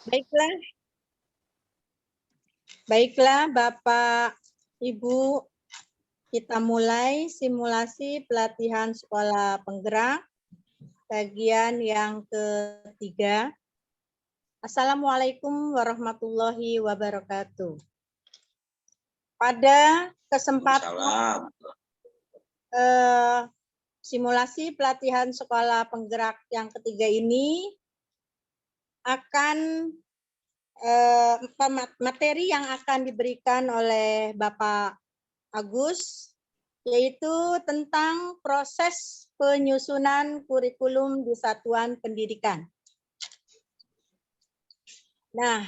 Baiklah, baiklah Bapak, Ibu, kita mulai simulasi pelatihan sekolah penggerak bagian yang ketiga. Assalamualaikum warahmatullahi wabarakatuh. Pada kesempatan simulasi pelatihan sekolah penggerak yang ketiga ini akan materi yang akan diberikan oleh Bapak Agus, yaitu tentang proses penyusunan kurikulum di satuan pendidikan. Nah,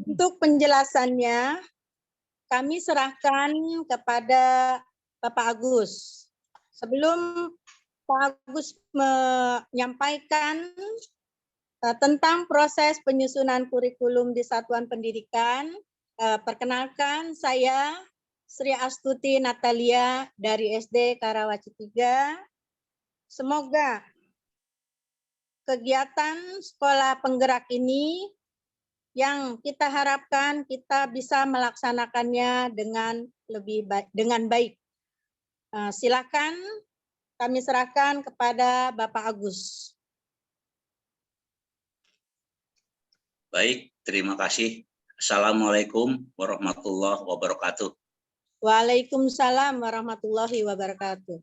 untuk penjelasannya kami serahkan kepada Bapak Agus. Sebelum Pak Agus menyampaikan tentang proses penyusunan kurikulum di satuan pendidikan, perkenalkan saya Sri Astuti Natalia dari SD Karawaci 3. Semoga kegiatan sekolah penggerak ini yang kita harapkan kita bisa melaksanakannya dengan baik. Silakan kami serahkan kepada Bapak Agus. Baik, terima kasih. Assalamualaikum warahmatullahi wabarakatuh. Waalaikumsalam warahmatullahi wabarakatuh.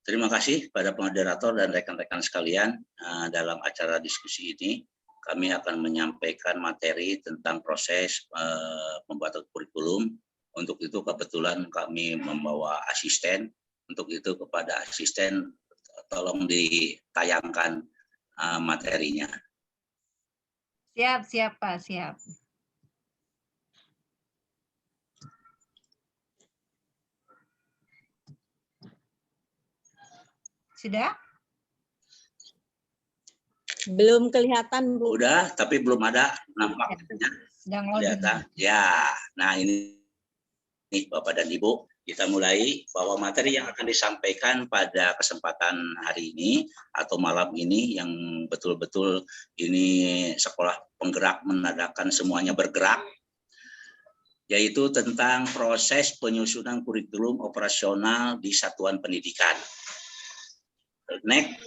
Terima kasih pada moderator dan rekan-rekan sekalian. Dalam acara diskusi ini, kami akan menyampaikan materi tentang proses pembuatan kurikulum. Untuk itu kebetulan kami membawa asisten. Untuk itu kepada asisten tolong ditayangkan materinya. Siap, Pak, siap. Sudah? Belum kelihatan, Bu. Udah, tapi belum ada nampaknya. Kelihatan. Ya, nah ini Bapak dan Ibu, kita mulai bahwa materi yang akan disampaikan pada kesempatan hari ini atau malam ini yang betul-betul ini sekolah penggerak menandakan semuanya bergerak, yaitu tentang proses penyusunan kurikulum operasional di satuan pendidikan. Next.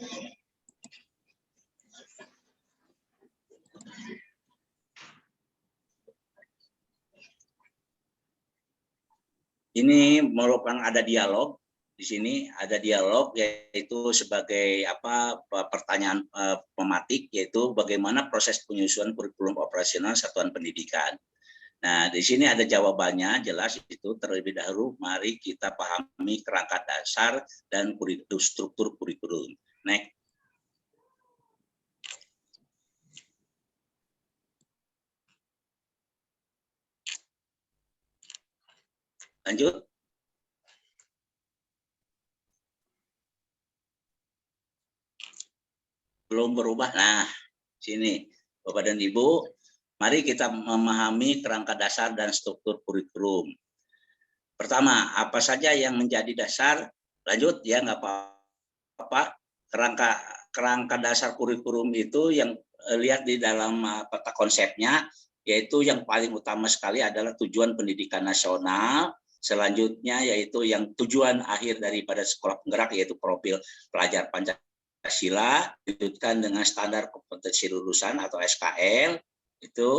Ini merupakan ada dialog di sini, ada dialog yaitu sebagai pertanyaan pematik, yaitu bagaimana proses penyusunan kurikulum operasional satuan pendidikan. Nah, di sini ada jawabannya jelas itu. Terlebih dahulu mari kita pahami kerangka dasar dan struktur kurikulum. Next. Lanjut. Belum berubah. Nah, sini Bapak dan Ibu, mari kita memahami kerangka dasar dan struktur kurikulum. Pertama, apa saja yang menjadi dasar? Lanjut ya, nggak apa-apa. Kerangka dasar kurikulum itu yang lihat di dalam peta konsepnya, yaitu yang paling utama sekali adalah tujuan pendidikan nasional. Selanjutnya yaitu yang tujuan akhir daripada sekolah penggerak, yaitu profil pelajar Pancasila, dilanjutkan dengan standar kompetensi lulusan atau SKL, itu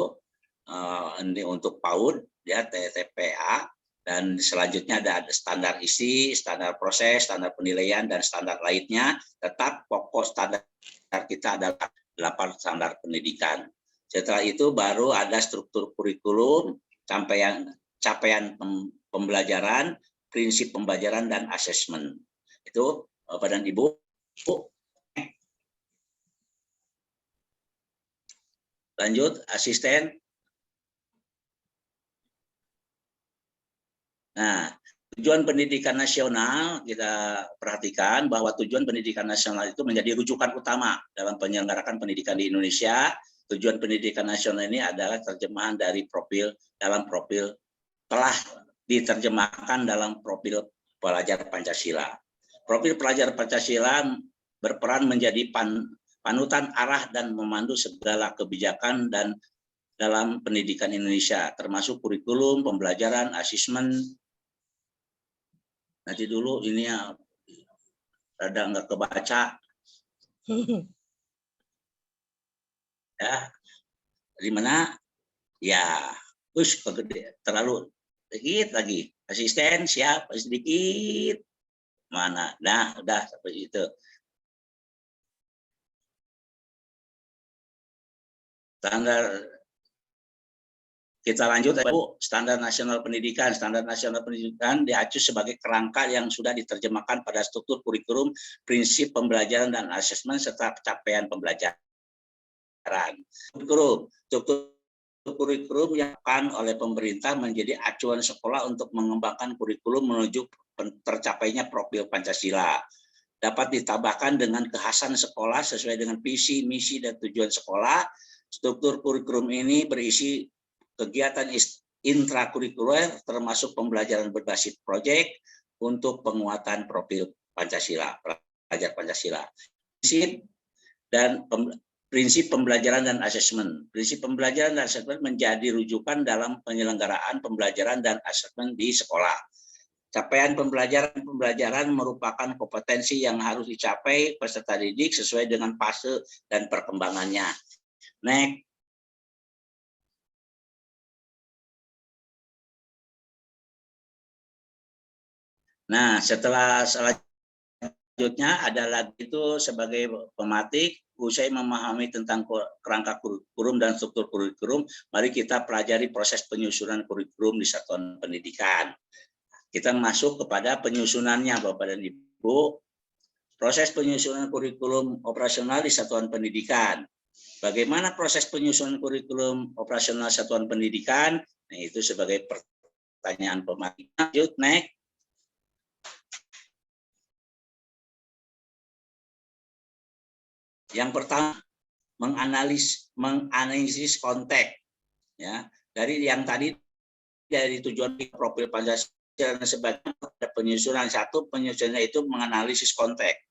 ini untuk PAUD ya, TPA, dan selanjutnya ada standar isi, standar proses, standar penilaian, dan standar lainnya. Tetap pokok standar kita adalah 8 standar pendidikan. Setelah itu baru ada struktur kurikulum, capaian pembelajaran, prinsip pembelajaran, dan asesmen. Itu Bapak dan Ibu. Lanjut, asisten. Nah, tujuan pendidikan nasional, kita perhatikan bahwa tujuan pendidikan nasional itu menjadi rujukan utama dalam penyelenggarakan pendidikan di Indonesia. Tujuan pendidikan nasional ini adalah terjemahan dari profil telah diterjemahkan dalam profil pelajar Pancasila. Profil pelajar Pancasila berperan menjadi panutan arah dan memandu segala kebijakan dan dalam pendidikan Indonesia, termasuk kurikulum, pembelajaran, asesmen. Nanti dulu ini ya rada nggak kebaca. Ya, di mana? Ya, terlalu sedikit lagi. Asisten siap, sedikit. Mana? Nah, udah seperti itu. Standar kita lanjut, Bu. Standar Nasional Pendidikan. Standar Nasional Pendidikan diacu sebagai kerangka yang sudah diterjemahkan pada struktur kurikulum, prinsip pembelajaran dan asesmen serta capaian pembelajaran. Struktur kurikulum yang akan oleh pemerintah menjadi acuan sekolah untuk mengembangkan kurikulum menuju tercapainya profil Pancasila. Dapat ditambahkan dengan kekhasan sekolah sesuai dengan visi, misi, dan tujuan sekolah. Struktur kurikulum ini berisi kegiatan intrakurikuler termasuk pembelajaran berbasis proyek untuk penguatan profil Pancasila, pelajar Pancasila. Prinsip pembelajaran dan asesmen. Prinsip pembelajaran dan asesmen menjadi rujukan dalam penyelenggaraan pembelajaran dan asesmen di sekolah. Capaian pembelajaran merupakan kompetensi yang harus dicapai peserta didik sesuai dengan fase dan perkembangannya. Next. Nah, selanjutnya adalah itu sebagai pematik, usai memahami tentang kerangka kurikulum dan struktur kurikulum, mari kita pelajari proses penyusunan kurikulum di satuan pendidikan. Kita masuk kepada penyusunannya, Bapak dan Ibu. Proses penyusunan kurikulum operasional di satuan pendidikan. Bagaimana proses penyusunan kurikulum operasional satuan pendidikan? Nah, itu sebagai pertanyaan pematik. Lanjut, next. Yang pertama, menganalisis konteks, ya, dari yang tadi dari tujuan profil Pancasila dan sebagainya. Penyusunan satu, penyusunannya itu menganalisis konteks.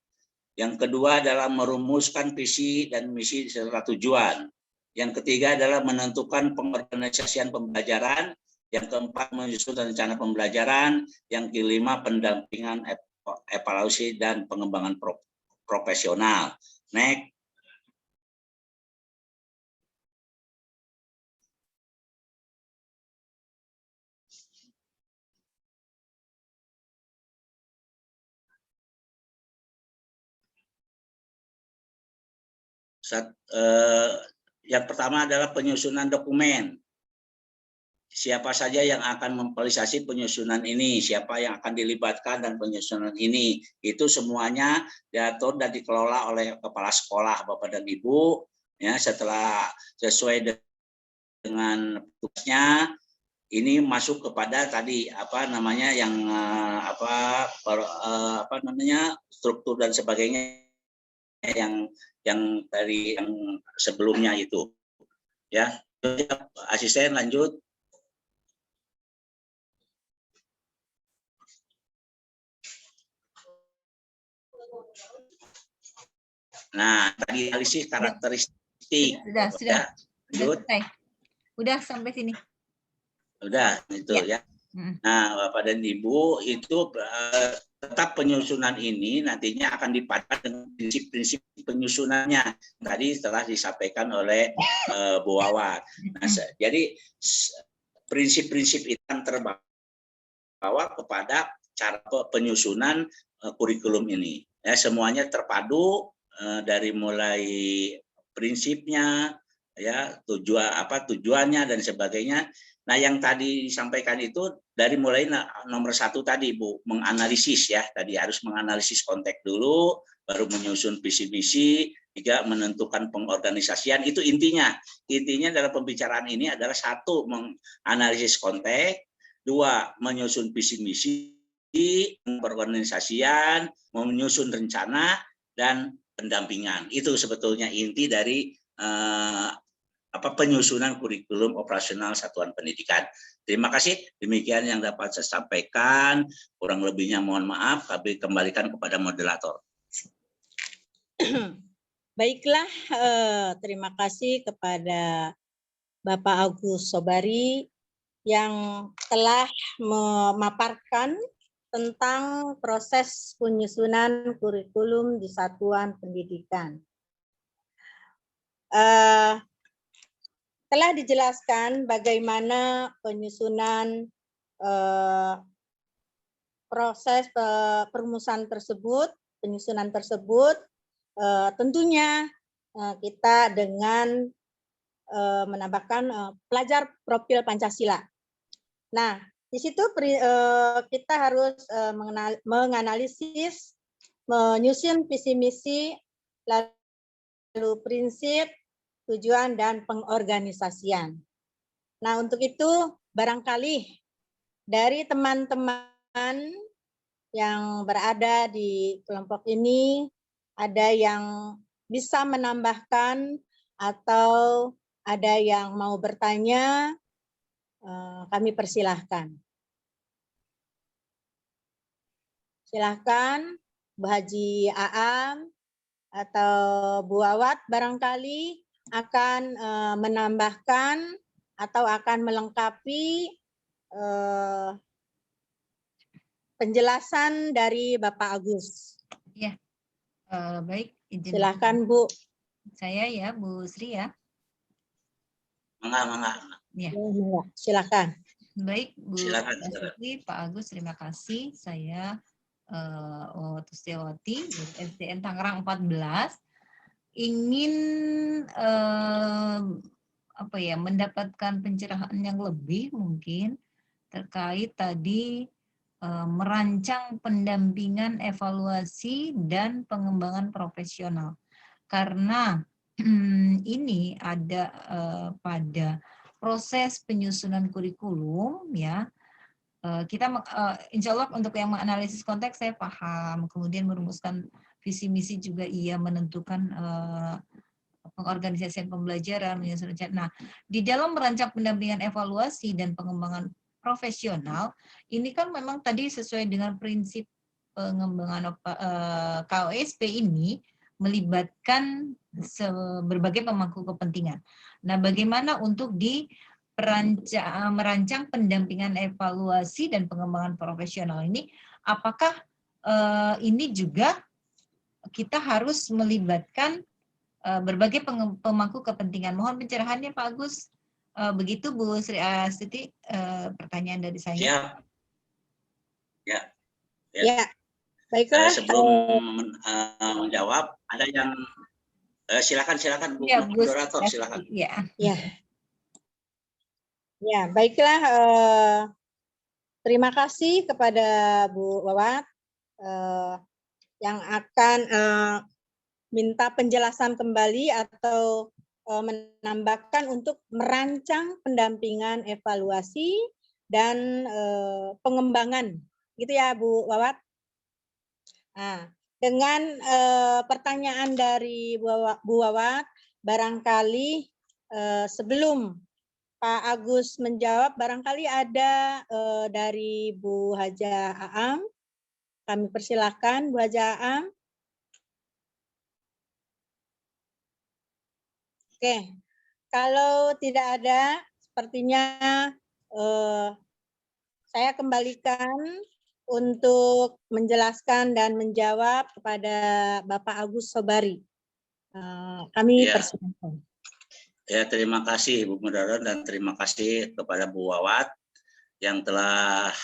Yang kedua adalah merumuskan visi dan misi serta tujuan. Yang ketiga adalah menentukan pengorganisasian pembelajaran. Yang keempat, menyusun rencana pembelajaran. Yang kelima, pendampingan, evaluasi dan pengembangan profesional. Next. Yang pertama adalah penyusunan dokumen. Siapa saja yang akan memfasilitasi penyusunan ini, siapa yang akan dilibatkan dan penyusunan ini, itu semuanya diatur dan dikelola oleh kepala sekolah, Bapak dan Ibu. Ya, setelah sesuai dengan tugasnya, ini masuk kepada tadi struktur dan sebagainya yang dari yang sebelumnya itu. Ya, asisten lanjut. Nah, tadi analisis karakteristik. Sudah. Udah sampai sini. Udah, itu ya. Nah, Bapak dan Ibu, itu tetap penyusunan ini nantinya akan dipadukan dengan prinsip-prinsip penyusunannya. Tadi telah disampaikan oleh Bu Wawan. Nah, jadi prinsip-prinsip itu yang terbawa kepada cara penyusunan kurikulum ini. Ya, semuanya terpadu. Dari mulai prinsipnya, ya, tujuannya dan sebagainya. Nah, yang tadi disampaikan itu dari mulai nomor 1 tadi, Bu, menganalisis, ya, tadi harus menganalisis konteks dulu, baru menyusun visi misi, 3 menentukan pengorganisasian. Itu intinya dalam pembicaraan ini adalah 1 menganalisis konteks, 2 menyusun visi misi, pengorganisasian, menyusun rencana dan pendampingan. Itu sebetulnya inti dari penyusunan kurikulum operasional satuan pendidikan. Terima kasih. Demikian yang dapat saya sampaikan. Kurang lebihnya mohon maaf. Kami kembalikan kepada moderator. Baiklah, terima kasih kepada Bapak Agus Sobari yang telah memaparkan tentang proses penyusunan kurikulum di satuan pendidikan. Telah dijelaskan bagaimana penyusunan proses perumusan tersebut, penyusunan tersebut, tentunya kita dengan menambahkan pelajar profil Pancasila. Nah, di situ kita harus menganalisis, menyusun visi misi, lalu prinsip, tujuan, dan pengorganisasian. Nah, untuk itu barangkali dari teman-teman yang berada di kelompok ini ada yang bisa menambahkan atau ada yang mau bertanya, kami persilahkan. Silahkan Bu Haji Aam atau Bu Awat barangkali akan menambahkan atau akan melengkapi penjelasan dari Bapak Agus. Ya, baik. Izin Silahkan Bu. saya ya, Bu Sri ya. Mangga. Ya. Silakan. Baik, Bu Silakan. Sri, Pak Agus, terima kasih. Saya Tustiawati dari SDN Tangerang 14 ingin mendapatkan pencerahan yang lebih mungkin terkait tadi merancang pendampingan evaluasi dan pengembangan profesional. Karena ini ada pada proses penyusunan kurikulum ya, kita insya Allah untuk yang menganalisis konteks saya paham, kemudian merumuskan visi misi juga ia menentukan pengorganisasian pembelajaran, menyusun rencana. Nah, di dalam merancang pendampingan evaluasi dan pengembangan profesional, ini kan memang tadi sesuai dengan prinsip pengembangan KOSP ini melibatkan berbagai pemangku kepentingan. Nah, bagaimana untuk merancang pendampingan evaluasi dan pengembangan profesional ini? Apakah ini juga kita harus melibatkan berbagai pemangku kepentingan? Mohon pencerahannya Pak Agus. Begitu Bu Sri Astuti, pertanyaan dari saya. Siap. Ya. Baiklah. Sebelum menjawab, ada yang silakan Bu Ya, moderator, silakan. Ya. Ya, baiklah. Terima kasih kepada Bu Wawat yang akan minta penjelasan kembali atau menambahkan untuk merancang pendampingan evaluasi dan pengembangan, gitu ya Bu Wawat. Nah, dengan pertanyaan dari Bu Wawat, barangkali sebelum Pak Agus menjawab, barangkali ada dari Bu Haja Aam. Kami persilahkan Bu Haja Aam. Oke, kalau tidak ada, sepertinya saya kembalikan untuk menjelaskan dan menjawab kepada Bapak Agus Sobari. Kami persilahkan. Ya, terima kasih Bu Moderator dan terima kasih kepada Bu Wawat yang telah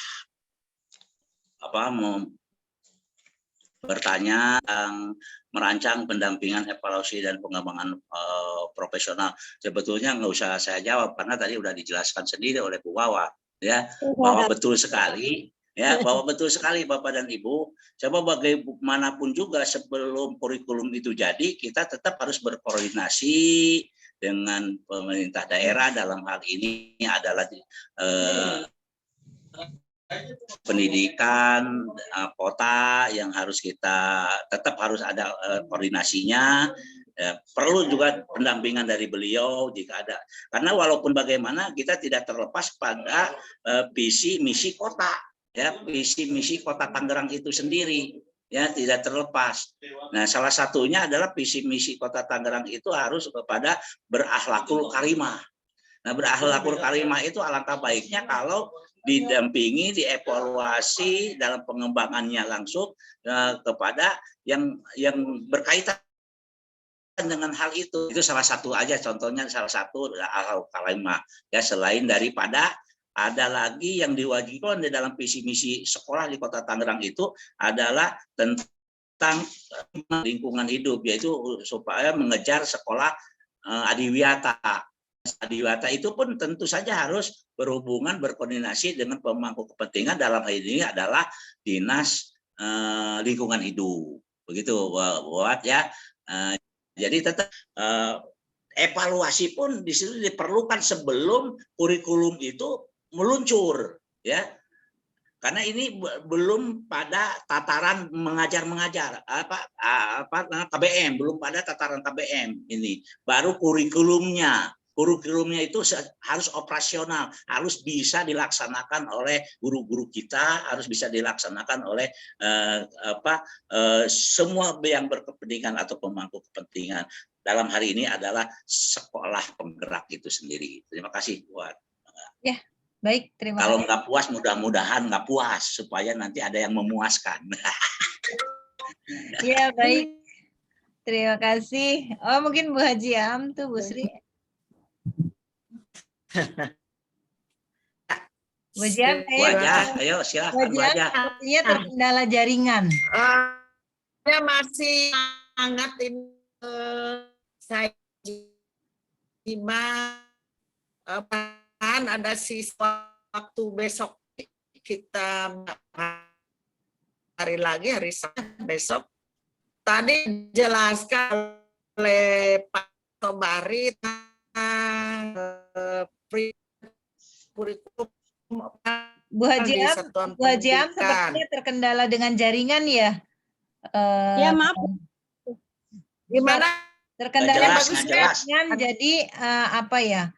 bertanya tentang merancang pendampingan evaluasi dan pengembangan profesional. Sebetulnya nggak usah saya jawab karena tadi udah dijelaskan sendiri oleh Bu Wawa, ya, bahwa betul sekali, ya, bahwa betul sekali Bapak dan Ibu. Coba bagaimanapun juga sebelum kurikulum itu jadi, kita tetap harus berkoordinasi dengan pemerintah daerah, dalam hal ini adalah pendidikan kota yang harus kita tetap harus ada koordinasinya. Perlu juga pendampingan dari beliau jika ada, karena walaupun bagaimana kita tidak terlepas pada visi misi kota, ya, visi misi kota Tangerang itu sendiri, ya tidak terlepas. Nah, salah satunya adalah visi misi Kota Tangerang itu harus kepada berakhlakul karimah. Nah, berakhlakul karimah itu alangkah baiknya kalau didampingi, dievaluasi dalam pengembangannya langsung kepada yang berkaitan dengan hal itu. Itu salah satu aja contohnya, salah satu akhlakul karimah. Ya, selain daripada ada lagi yang diwajibkan di dalam visi misi sekolah di Kota Tangerang itu adalah tentang lingkungan hidup, yaitu supaya mengejar sekolah adiwiyata. Adiwiyata itu pun tentu saja harus berhubungan, berkoordinasi dengan pemangku kepentingan, dalam hal ini adalah Dinas Lingkungan Hidup. Begitu buat ya. Jadi tetap evaluasi pun di situ diperlukan sebelum kurikulum itu meluncur, ya. Karena ini belum pada tataran mengajar KBM, belum pada tataran KBM ini. Baru kurikulumnya. Kurikulumnya itu harus operasional, harus bisa dilaksanakan oleh guru-guru kita, harus bisa dilaksanakan oleh semua yang berkepentingan atau pemangku kepentingan. Dalam hari ini adalah sekolah penggerak itu sendiri. Terima kasih buat. Ya, baik, terima Kalau kasih. nggak puas, mudah-mudahan nggak puas supaya nanti ada yang memuaskan. Ya, baik. Terima kasih. Oh, mungkin Bu Haji Am tuh, Bu Sri. Bu Haji Am, ayo silakan Bu Haji Am, sepertinya terkendala jaringan. Saya masih sangat ini saya ada siswa waktu besok kita hari lagi hari Sabtu besok. Tadi jelaskan oleh Pak Sobari kurikulum Bu Haji Am sepertinya terkendala dengan jaringan ya. Ya maaf. Gimana? Terkendala nggak jelas. Jadi apa ya?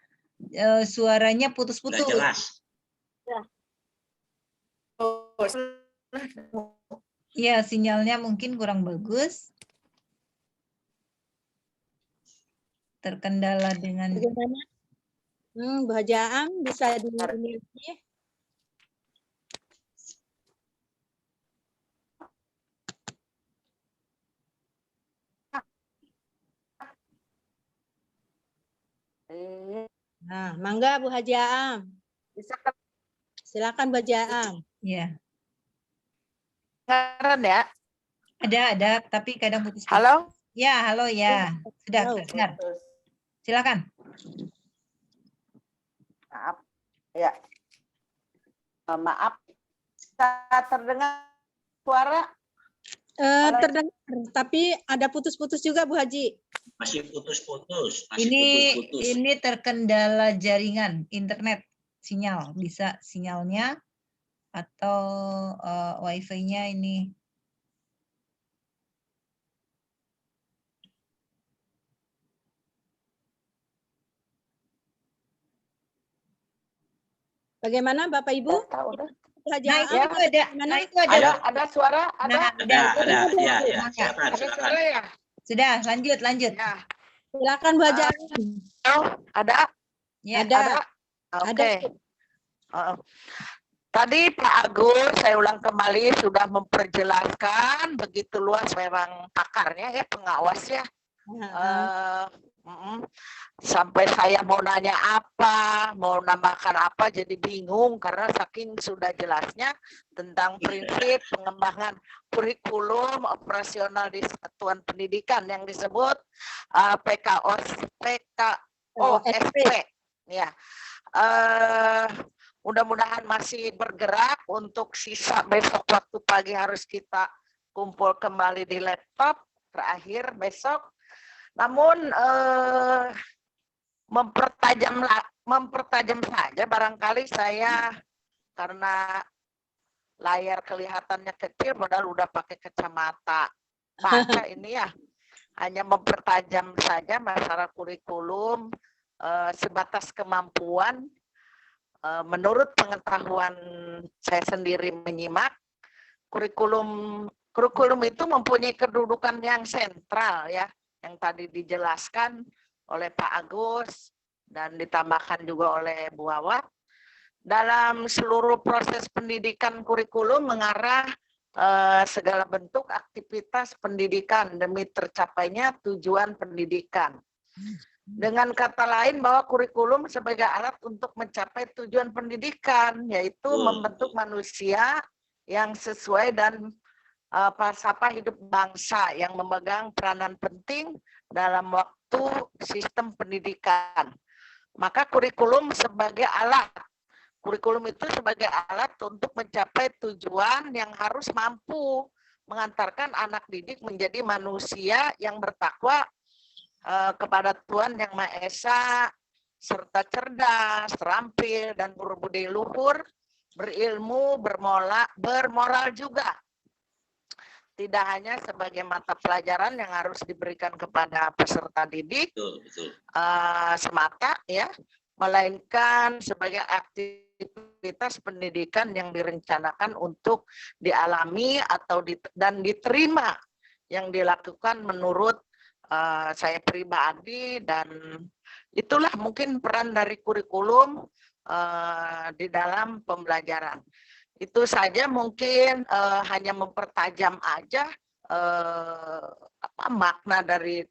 Suaranya putus-putus. Nggak jelas. Ya, sinyalnya mungkin kurang bagus. Terkendala dengan. Bagaimana? Bu Haji Am bisa di Nah, mangga Bu Haji Am. Silakan Bu Haji Am. Ya. Kedengaran ya? Ada, tapi kadang putus. Halo? Ya, halo ya. Sudah terdengar. Silakan. Maaf. Ya. Maaf. Terdengar suara? Terdengar, tapi ada putus-putus juga Bu Haji. Masih putus-putus. Ini terkendala jaringan internet sinyal, bisa sinyalnya atau wifi-nya ini. Bagaimana Bapak Ibu? Nah, itu ada suara, ada. Ya, silakan. suara ya? Sudah, lanjut. Ya. Silakan Bu Haji Am. Ada? Ya, Ada. Oke. Tadi Pak Agus, saya ulang kembali, sudah memperjelaskan begitu luas memang pakarnya ya, pengawasnya. Sampai saya mau nanya apa, mau nambahkan apa, jadi bingung karena saking sudah jelasnya tentang prinsip pengembangan kurikulum operasional di satuan pendidikan yang disebut PKOSP. Ya, mudah-mudahan masih bergerak. Untuk sisa besok waktu pagi harus kita kumpul kembali di laptop terakhir besok. Namun mempertajam saja barangkali saya, karena layar kelihatannya kecil padahal udah pakai kacamata baca ini ya, hanya mempertajam saja masalah kurikulum sebatas kemampuan. Menurut pengetahuan saya sendiri menyimak, kurikulum Kurikulum itu mempunyai kedudukan yang sentral ya, yang tadi dijelaskan oleh Pak Agus dan ditambahkan juga oleh Bu Awat. Dalam seluruh proses pendidikan, kurikulum mengarah segala bentuk aktivitas pendidikan demi tercapainya tujuan pendidikan. Dengan kata lain bahwa kurikulum sebagai alat untuk mencapai tujuan pendidikan, yaitu membentuk manusia yang sesuai dan falsafah hidup bangsa yang memegang peranan penting dalam waktu sistem pendidikan. Maka kurikulum sebagai alat. Kurikulum itu sebagai alat untuk mencapai tujuan yang harus mampu mengantarkan anak didik menjadi manusia yang bertakwa kepada Tuhan Yang Maha Esa, serta cerdas, terampil, dan berbudi luhur, berilmu, bermoral juga. Tidak hanya sebagai mata pelajaran yang harus diberikan kepada peserta didik semata, ya, melainkan sebagai aktivitas pendidikan yang direncanakan untuk dialami atau dan diterima yang dilakukan menurut saya pribadi, dan itulah mungkin peran dari kurikulum di dalam pembelajaran. Itu saja, mungkin hanya mempertajam aja makna dari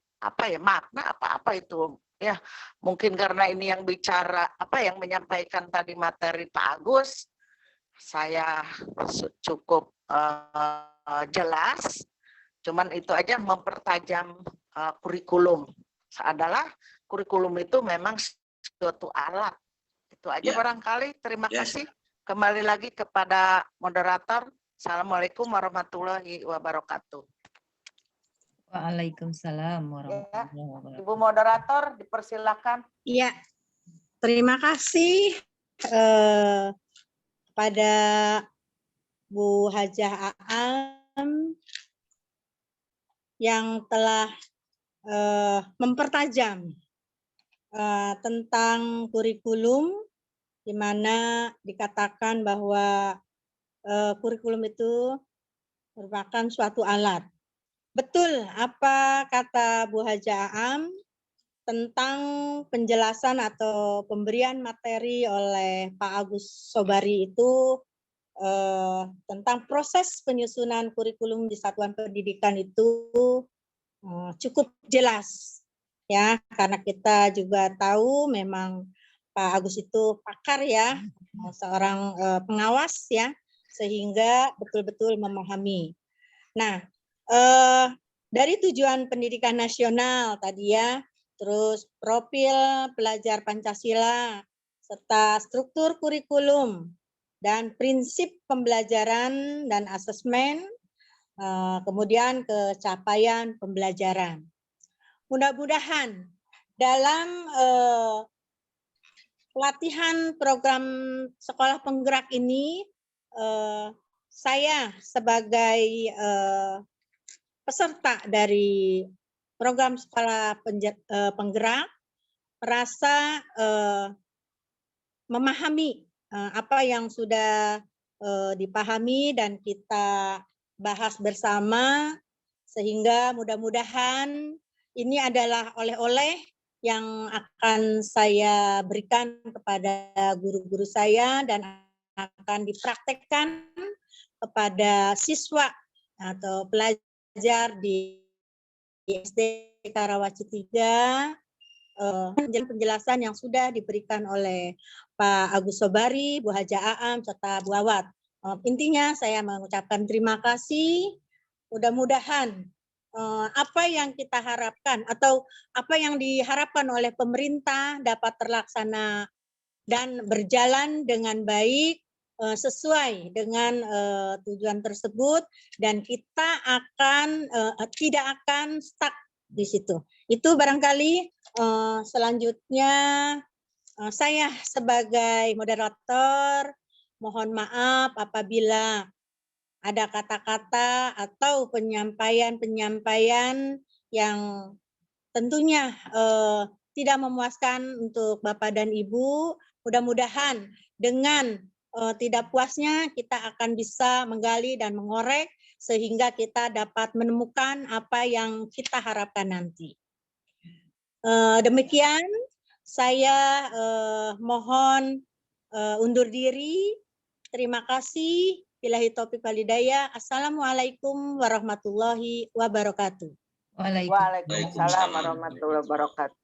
makna itu ya, mungkin karena ini yang bicara yang menyampaikan tadi materi Pak Agus, saya cukup jelas, cuman itu aja mempertajam kurikulum adalah kurikulum itu memang suatu alat. Itu aja barangkali. Terima kasih. Kembali lagi kepada moderator. Assalamualaikum warahmatullahi wabarakatuh. Waalaikumsalam warahmatullahi wabarakatuh. Ibu moderator, dipersilakan. Iya, terima kasih pada Bu Hajah Aam yang telah mempertajam tentang kurikulum, di mana dikatakan bahwa kurikulum itu merupakan suatu alat. Betul apa kata Bu Hajah Aam tentang penjelasan atau pemberian materi oleh Pak Agus Sobari itu tentang proses penyusunan kurikulum di satuan pendidikan itu cukup jelas ya, karena kita juga tahu memang Pak Agus itu pakar ya, seorang pengawas ya, sehingga betul-betul memahami. Nah, dari tujuan pendidikan nasional tadi ya, terus profil pelajar Pancasila, serta struktur kurikulum dan prinsip pembelajaran dan asesmen, kemudian capaian pembelajaran. Mudah-mudahan dalam pelatihan program sekolah penggerak ini, saya sebagai peserta dari program sekolah penggerak merasa memahami apa yang sudah dipahami dan kita bahas bersama, sehingga mudah-mudahan ini adalah oleh-oleh yang akan saya berikan kepada guru-guru saya dan akan dipraktekkan kepada siswa atau pelajar di SD Karawaci 3, penjelasan yang sudah diberikan oleh Pak Agus Sobari, Bu Hajah Aam, serta Bu Awat. Intinya saya mengucapkan terima kasih. Mudah-mudahan apa yang kita harapkan atau apa yang diharapkan oleh pemerintah dapat terlaksana dan berjalan dengan baik sesuai dengan tujuan tersebut, dan kita akan tidak akan stuck di situ. Itu barangkali. Selanjutnya saya sebagai moderator mohon maaf apabila ada kata-kata atau penyampaian-penyampaian yang tentunya tidak memuaskan untuk Bapak dan Ibu. Mudah-mudahan dengan tidak puasnya kita akan bisa menggali dan mengorek sehingga kita dapat menemukan apa yang kita harapkan nanti. Demikian saya mohon undur diri. Terima kasih. Billahi taufiq wal hidayah. Assalamualaikum warahmatullahi wabarakatuh. Waalaikumsalam. Waalaikumsalam warahmatullahi wabarakatuh.